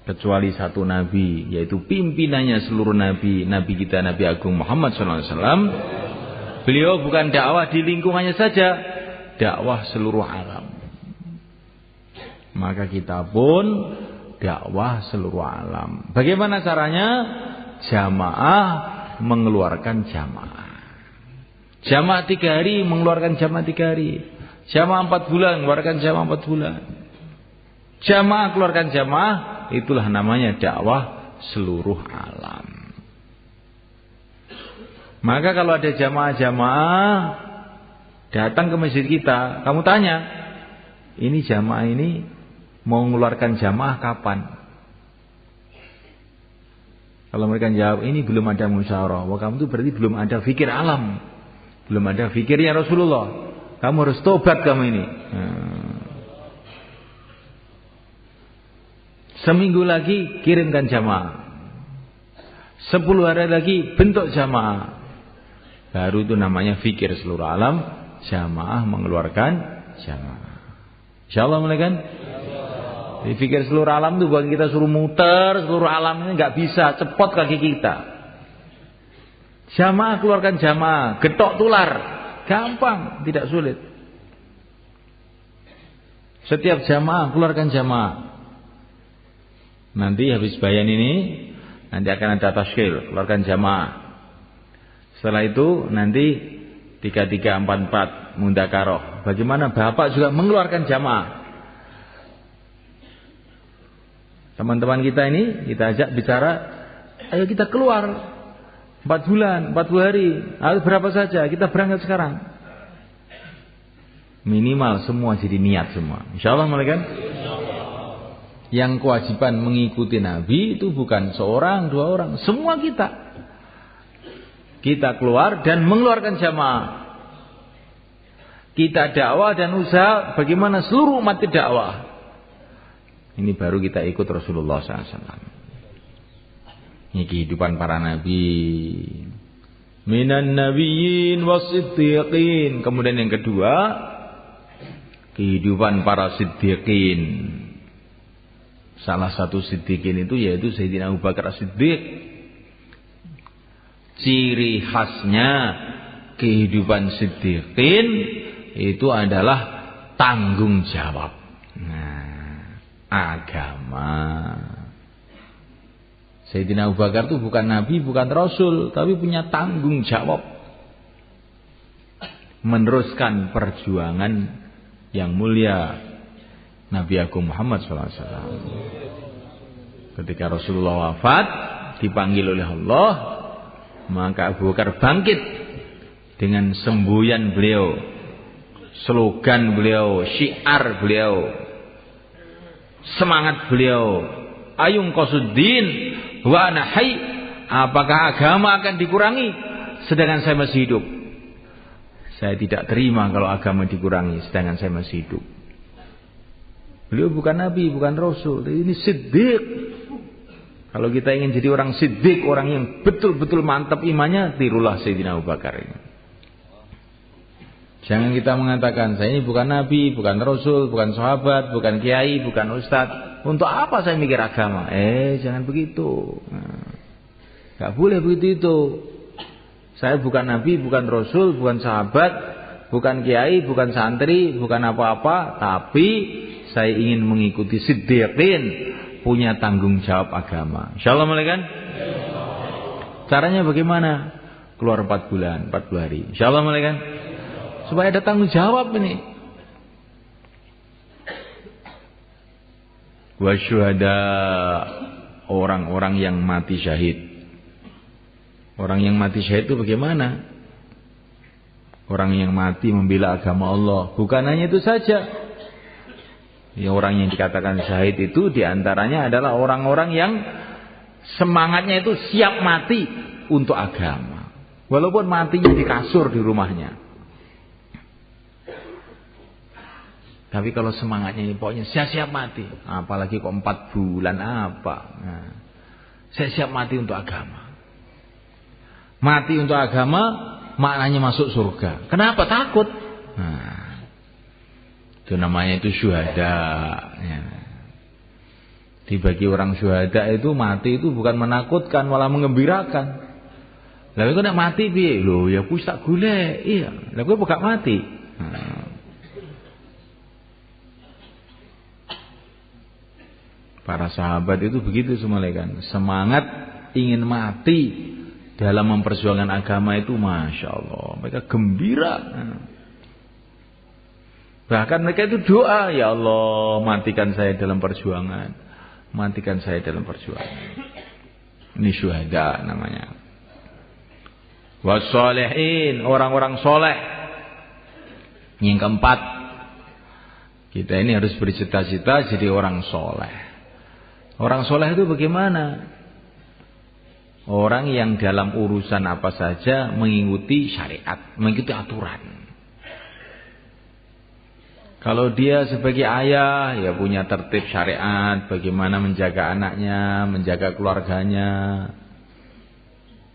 Kecuali satu nabi, yaitu pimpinannya seluruh nabi, nabi kita Nabi Agung Muhammad SAW. Beliau bukan dakwah di lingkungannya saja, dakwah seluruh alam. Maka kita pun dakwah seluruh alam. Bagaimana caranya? Jamaah mengeluarkan jamaah. Jamaah 3 hari mengeluarkan jamaah 3 hari. Jamaah 4 bulan mengeluarkan jamaah 4 bulan. Jamaah keluarkan jamaah, itulah namanya dakwah seluruh alam. Maka kalau ada jamaah-jamaah datang ke masjid kita, kamu tanya, ini jamaah ini mau mengeluarkan jamaah kapan? Kalau mereka jawab, ini belum ada musyawarah, wah kamu itu berarti belum ada fikir alam, belum ada fikirnya Rasulullah. Kamu harus tobat kamu ini. Seminggu lagi kirimkan jamaah. 10 hari lagi bentuk jamaah. Baru itu namanya fikir seluruh alam, jamaah mengeluarkan jamaah. Insyaallah mulai kan? Jadi fikir seluruh alam itu bukan kita suruh muter seluruh alam, ini nggak bisa, cepot kaki kita. Jamaah keluarkan jamaah, getok tular, gampang, tidak sulit. Setiap jamaah keluarkan jamaah. Nanti habis bayan ini, nanti akan ada tashkil, keluarkan jamaah. Setelah itu nanti 3344 mundakaroh. Bagaimana Bapak juga mengeluarkan jamaah. Teman-teman kita ini kita ajak bicara, ayo kita keluar 4 bulan, 40 hari, atau berapa saja, kita berangkat sekarang. Minimal semua jadi niat semua. Insyaallah mereka. Yang kewajiban mengikuti Nabi itu bukan seorang, 2 orang, semua kita. Kita keluar dan mengeluarkan jamaah. Kita dakwah dan usaha bagaimana seluruh umat dakwah. Ini baru kita ikut Rasulullah SAW. Ini kehidupan para nabi. Minan nabiyyin was-siddiqin. Kemudian yang kedua, kehidupan para siddiqin. Salah satu siddiqin itu yaitu Sayyidina Abu Bakar As-Siddiq. Ciri khasnya kehidupan siddiqin itu adalah tanggung jawab. Nah, agama. Sayyidina Abu Bakar itu bukan nabi, bukan rasul, tapi punya tanggung jawab meneruskan perjuangan yang mulia Nabi Agung Muhammad SAW. Ketika Rasulullah wafat, dipanggil oleh Allah, maka Abu Bakar bangkit dengan semboyan beliau, slogan beliau, syiar beliau, semangat beliau, ayung qasuddin wa ana hayy. Apakah agama akan dikurangi sedangkan saya masih hidup? Saya tidak terima kalau agama dikurangi sedangkan saya masih hidup. Beliau bukan nabi, bukan rasul, ini siddiq. Kalau kita ingin jadi orang siddiq, orang yang betul-betul mantap imannya, tirulah Sayyidina Abu Bakar ini. Jangan kita mengatakan saya ini bukan nabi, bukan rasul, bukan sahabat, bukan kiai, bukan ustadz. Untuk apa saya mikir agama? Jangan begitu. Gak boleh begitu itu. Saya bukan nabi, bukan rasul, bukan sahabat, bukan kiai, bukan santri, bukan apa-apa, tapi saya ingin mengikuti siddiqin, punya tanggung jawab agama. Insyaallah mulai kan? Caranya bagaimana? Keluar 4 bulan, 40 hari. Insyaallah mulai kan? Supaya ada tanggung jawab ini. Wasyuhada, orang-orang yang mati syahid. Orang yang mati syahid itu bagaimana? Orang yang mati membela agama Allah. Bukan hanya itu saja. Ya, orang yang dikatakan syahid itu diantaranya adalah orang-orang yang semangatnya itu siap mati untuk agama. Walaupun matinya di kasur di rumahnya. Tapi kalau semangatnya ini pokoknya saya siap mati. Apalagi kok 4 bulan apa. Nah, saya siap mati untuk agama. Mati untuk agama maknanya masuk surga. Kenapa? Takut. Nah, itu namanya itu syuhada. Ya. Dibagi orang syuhada itu mati itu bukan menakutkan, malah mengembirakan. Lalu kok nak mati piye? Loh ya aku tak golek. Iya. Lah kowe kok gak mati? Nah. Para sahabat itu begitu semua kan. Semangat ingin mati dalam memperjuangkan agama itu Masya Allah. Mereka gembira. Bahkan mereka itu doa, ya Allah matikan saya dalam perjuangan. Matikan saya dalam perjuangan. Ini syuhada namanya. Wassalihin, orang-orang soleh. Yang keempat, kita ini harus bercita-cita jadi orang soleh. Orang soleh itu bagaimana? Orang yang dalam urusan apa saja mengikuti syariat, mengikuti aturan. Kalau dia sebagai ayah, ya punya tertib syariat, bagaimana menjaga anaknya, menjaga keluarganya,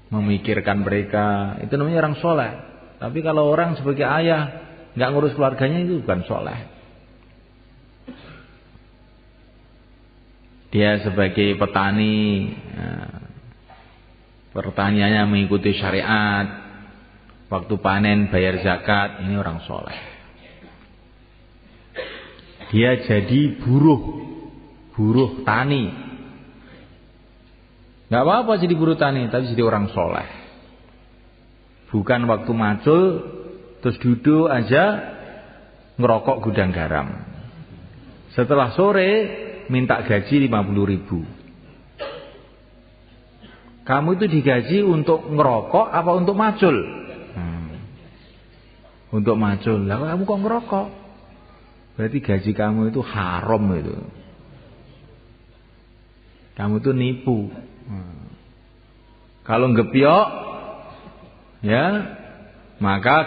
memikirkan mereka, itu namanya orang soleh. Tapi kalau orang sebagai ayah, nggak ngurus keluarganya, itu bukan soleh. Dia sebagai petani, pertaniannya mengikuti syariat, waktu panen bayar zakat, ini orang soleh. Dia jadi buruh tani. Gak apa-apa jadi buruh tani, tapi jadi orang soleh. Bukan waktu macul terus duduk aja ngerokok gudang garam. Setelah sore minta gaji 50.000. Kamu itu digaji untuk ngerokok apa untuk macul? Untuk macul. Lah kamu kok ngerokok? Berarti gaji kamu itu haram itu. Kamu itu nipu. Kalau ngepiok, ya, maka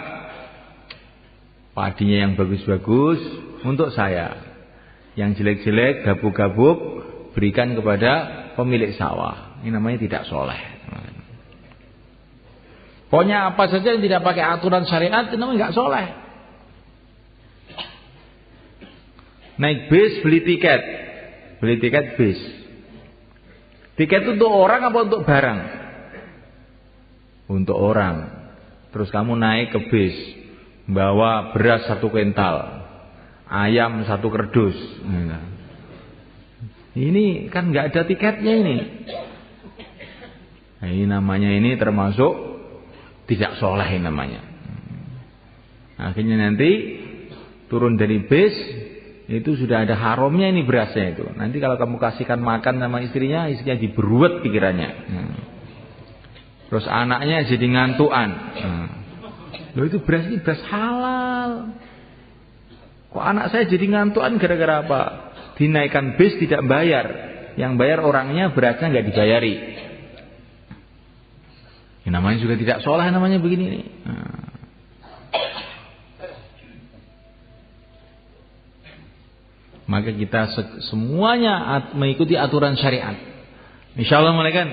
padinya yang bagus-bagus untuk saya. Yang jelek-jelek, gabuk-gabuk berikan kepada pemilik sawah. Ini namanya tidak soleh. Pokoknya apa saja yang tidak pakai aturan syariat itu namanya nggak soleh. Naik bis beli tiket bis. Tiket itu untuk orang apa untuk barang? Untuk orang. Terus kamu naik ke bis, bawa beras 1 kuintal, ayam 1 kerdus. Ini kan nggak ada tiketnya ini. Nah, ini namanya ini termasuk tidak soleh namanya. Akhirnya nanti turun dari bis itu sudah ada haramnya ini berasnya itu. Nanti kalau kamu kasihkan makan sama istrinya diberuat pikirannya. Terus anaknya jadi ngantuan. Loh itu beras ini beras halal. Kok anak saya jadi ngantuan gara-gara apa? Dinaikkan bis tidak bayar. Yang bayar orangnya, berasnya nggak dibayari. Ini namanya juga tidak soleh namanya begini nih. Maka kita semuanya mengikuti aturan syariat. Insyaallah malaikat.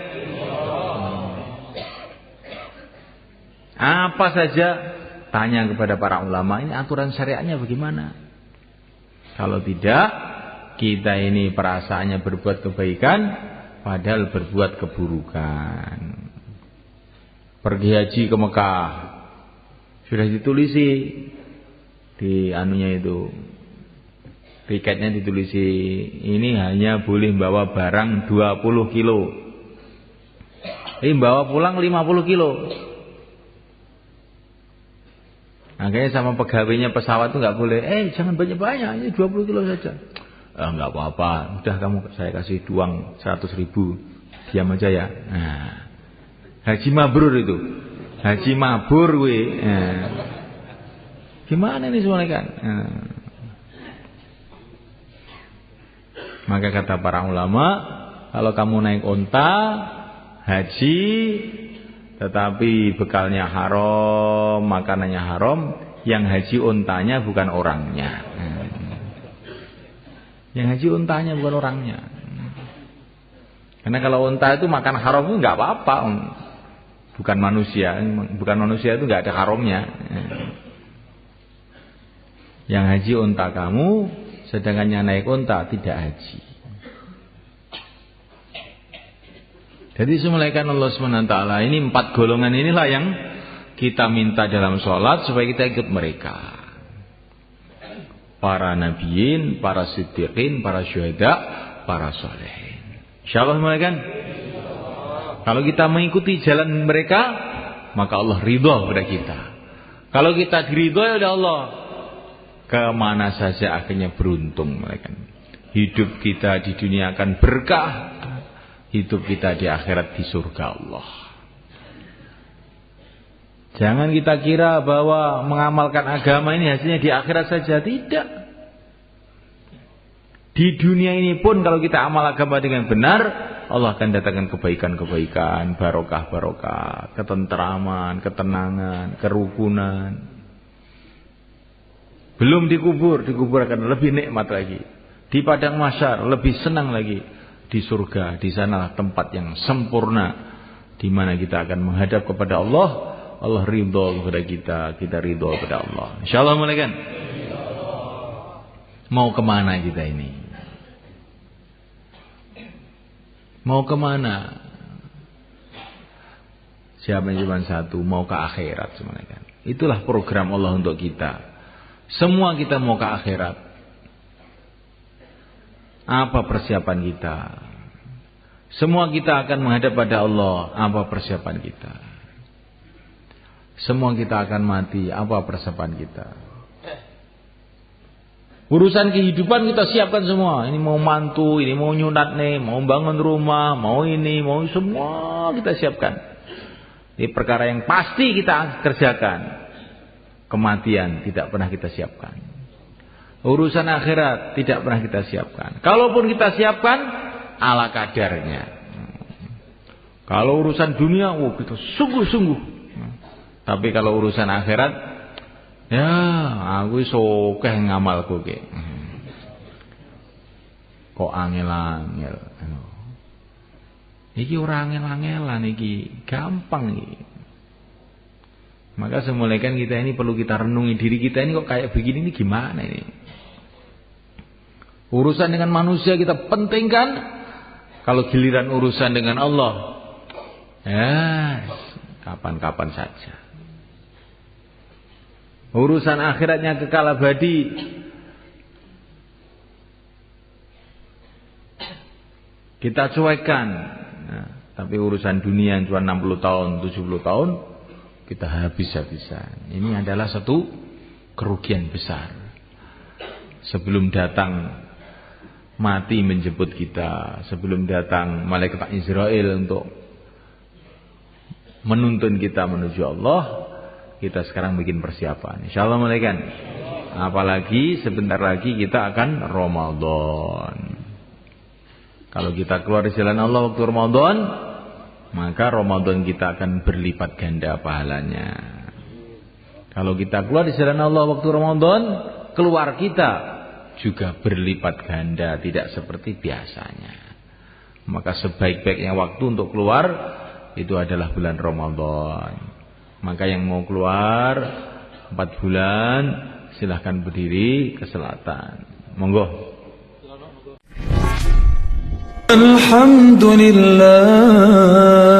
Apa saja tanya kepada para ulama, ini aturan syariatnya bagaimana? Kalau tidak, kita ini perasaannya berbuat kebaikan padahal berbuat keburukan. Pergi haji ke Mekah, sudah ditulisi di anunya itu, tiketnya ditulisi, ini hanya boleh bawa barang 20 kilo. Ini bawa pulang 50 kilo. Akhirnya sama pegawainya pesawat itu nggak boleh. Jangan banyak-banyak, ini 20 kilo saja. Nggak apa-apa, udah saya kasih uang 100.000, diam aja ya. Nah, haji mabrur itu, haji mabur gue. Gimana ini semuanya kan? Maka kata para ulama, kalau kamu naik onta haji, tetapi bekalnya haram, makanannya haram, yang haji ontanya bukan orangnya. Yang haji ontanya bukan orangnya. Karena kalau onta itu makan haram itu nggak apa-apa, bukan manusia itu nggak ada haramnya. Yang haji onta kamu, sedangkan yang naik onta tidak haji. Jadi semulaikan Allah SWT, ini 4 golongan inilah yang kita minta dalam sholat supaya kita ikut mereka. Para nabiyin, para siddiqin, para syuhada, para sholihin. InsyaAllah semulaikan. Kalau kita mengikuti jalan mereka, maka Allah ridha kepada kita. Kalau kita diridhoi oleh Allah, kemana saja akhirnya beruntung mereka. Hidup kita di dunia akan berkah, hidup kita di akhirat di surga Allah. Jangan kita kira bahwa mengamalkan agama ini hasilnya di akhirat saja. Tidak. Di dunia ini pun kalau kita amal agama dengan benar, Allah akan datangkan kebaikan-kebaikan, barokah-barokah, ketentraman, ketenangan, kerukunan. Belum dikubur akan lebih nikmat lagi. Di padang mahsyar lebih senang lagi. Di surga, di sanalah tempat yang sempurna, di mana kita akan menghadap kepada Allah. Allah ridho kepada kita ridho kepada Allah. InsyaAllah mulaikan. Mau kemana kita ini? Mau kemana? Siapa yang cuma satu, mau ke akhirat semuanya. Itulah program Allah untuk kita. Semua kita mau ke akhirat. Apa persiapan kita? Semua kita akan menghadap pada Allah. Apa persiapan kita? Semua kita akan mati. Apa persiapan kita? Urusan kehidupan kita siapkan semua. Ini mau mantu, ini mau nyunat nih, mau bangun rumah, mau ini, mau semua kita siapkan. Ini perkara yang pasti kita kerjakan. Kematian tidak pernah kita siapkan. Urusan akhirat tidak pernah kita siapkan. Kalaupun kita siapkan, ala kadarnya. Kalau urusan dunia, kita sungguh-sungguh. Tapi kalau urusan akhirat, ya aku sokeh ngamalku ke. kok angel-angel. Iki ora angel-angelan iki, gampang iki. Maka semulai kan kita ini perlu kita renungi diri kita ini kok kayak begini ini gimana ini? Urusan dengan manusia kita pentingkan, kalau giliran urusan dengan Allah, ya kapan-kapan saja. Urusan akhiratnya kekal abadi, kita cuekkan. Nah, tapi urusan dunia yang cuma 60 tahun, 70 tahun, kita habis-habisan. Ini adalah satu kerugian besar. Sebelum datang mati menjemput kita, sebelum datang malaikat Israel untuk menuntun kita menuju Allah, kita sekarang bikin persiapan. Insyaallah malaikat. Apalagi sebentar lagi kita akan Ramadan. Kalau kita keluar di jalan Allah waktu Ramadan, maka Ramadan kita akan berlipat ganda pahalanya. Kalau kita keluar di jalan Allah waktu Ramadan, keluar kita juga berlipat ganda, tidak seperti biasanya. Maka sebaik-baiknya waktu untuk keluar itu adalah bulan Ramadan. Maka yang mau keluar 4 bulan silahkan berdiri ke selatan. Monggo. Alhamdulillah